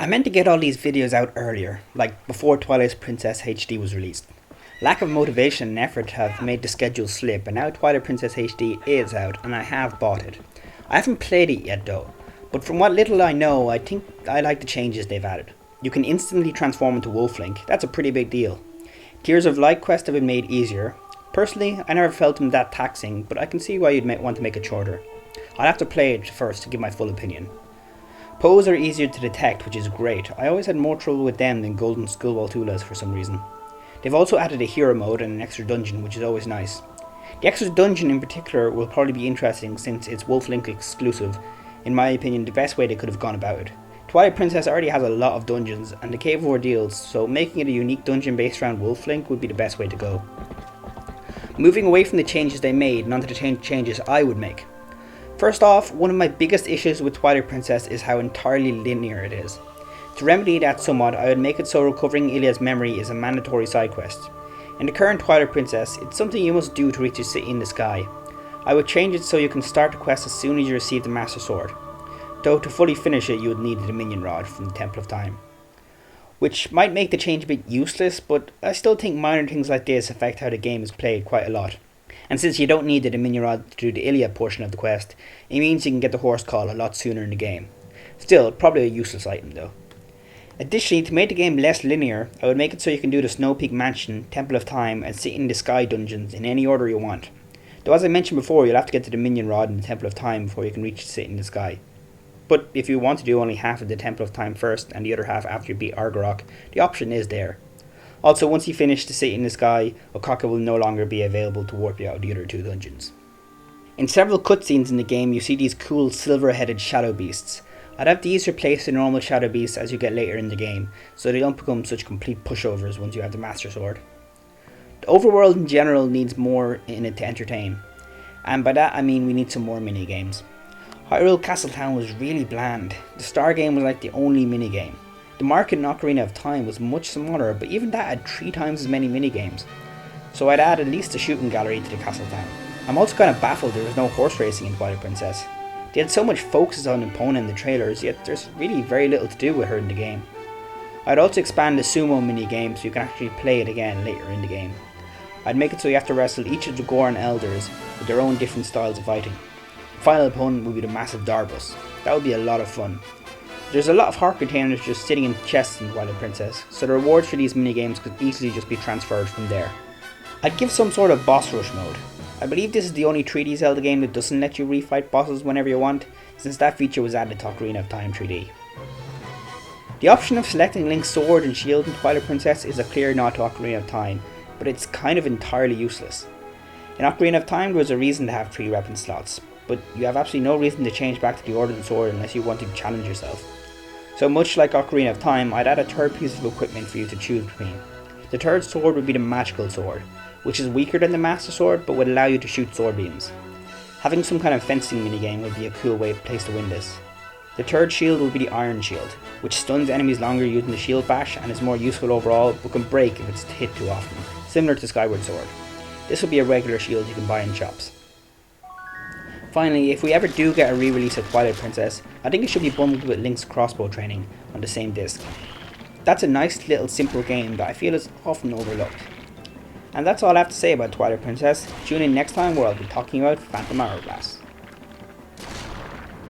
I meant to get all these videos out earlier, like before Twilight Princess HD was released. Lack of motivation and effort have made the schedule slip, and now Twilight Princess HD is out and I have bought it. I haven't played it yet though, but from what little I know, I think I like the changes they've added. You can instantly transform into Wolflink, that's a pretty big deal. Tears of Light quests have been made easier. Personally, I never felt them that taxing, but I can see why you'd want to make it shorter. I'll have to play it first to give my full opinion. Poes are easier to detect, which is great. I always had more trouble with them than golden skullwall tulas for some reason. They've also added a hero mode and an extra dungeon, which is always nice. The extra dungeon in particular will probably be interesting since it's Wolflink exclusive. In my opinion, the best way they could have gone about it. Twilight Princess already has a lot of dungeons and the Cave of Ordeals, so making it a unique dungeon based around Wolflink would be the best way to go. Moving away from the changes they made and onto the changes I would make. First off, one of my biggest issues with Twilight Princess is how entirely linear it is. To remedy that somewhat, I would make it so recovering Ilia's memory is a mandatory side quest. In the current Twilight Princess, it's something you must do to reach the city in the sky. I would change it so you can start the quest as soon as you receive the Master Sword. Though to fully finish it you would need the Dominion Rod from the Temple of Time. Which might make the change a bit useless, but I still think minor things like this affect how the game is played quite a lot. And since you don't need the Dominion Rod to do the Ilia portion of the quest, it means you can get the horse call a lot sooner in the game. Still, probably a useless item though. Additionally, to make the game less linear, I would make it so you can do the Snow Peak Mansion, Temple of Time, and Sit in the Sky dungeons in any order you want. Though as I mentioned before, you'll have to get the Dominion Rod and the Temple of Time before you can reach Sit in the Sky. But if you want to do only half of the Temple of Time first and the other half after you beat Argorok, the option is there. Also, once you finish the City in the Sky, Okaka will no longer be available to warp you out of the other two dungeons. In several cutscenes in the game, you see these cool silver-headed shadow beasts. I'd have these replace the normal shadow beasts as you get later in the game, so they don't become such complete pushovers once you have the Master Sword. The overworld in general needs more in it to entertain, and by that I mean we need some more mini-games. Hyrule Castletown was really bland. The Star game was like the only minigame. The market in Ocarina of Time was much smaller, but even that had 3 times as many minigames. So I'd add at least a shooting gallery to the Castle Town. I'm also kind of baffled there was no horse racing in Twilight Princess. They had so much focus on Epona in the trailers, yet there's really very little to do with her in the game. I'd also expand the sumo minigame so you can actually play it again later in the game. I'd make it so you have to wrestle each of the Goron elders with their own different styles of fighting. The final opponent would be the massive Darbus. That would be a lot of fun. There's a lot of heart containers just sitting in chests in Twilight Princess, so the rewards for these minigames could easily just be transferred from there. I'd give some sort of boss rush mode. I believe this is the only 3D Zelda game that doesn't let you refight bosses whenever you want, since that feature was added to Ocarina of Time 3D. The option of selecting Link's sword and shield in Twilight Princess is a clear nod to Ocarina of Time, but it's kind of entirely useless. In Ocarina of Time there was a reason to have 3 weapon slots, but you have absolutely no reason to change back to the Ordnance Sword unless you want to challenge yourself. So much like Ocarina of Time, I'd add a third piece of equipment for you to choose between. The third sword would be the Magical Sword, which is weaker than the Master Sword but would allow you to shoot sword beams. Having some kind of fencing minigame would be a cool place to win this. The third shield would be the Iron Shield, which stuns enemies longer using the shield bash and is more useful overall but can break if it's hit too often, similar to Skyward Sword. This would be a regular shield you can buy in shops. Finally, if we ever do get a re-release of Twilight Princess, I think it should be bundled with Link's crossbow training on the same disc. That's a nice little simple game that I feel is often overlooked. And that's all I have to say about Twilight Princess. Tune in next time where I'll be talking about Phantom Hourglass.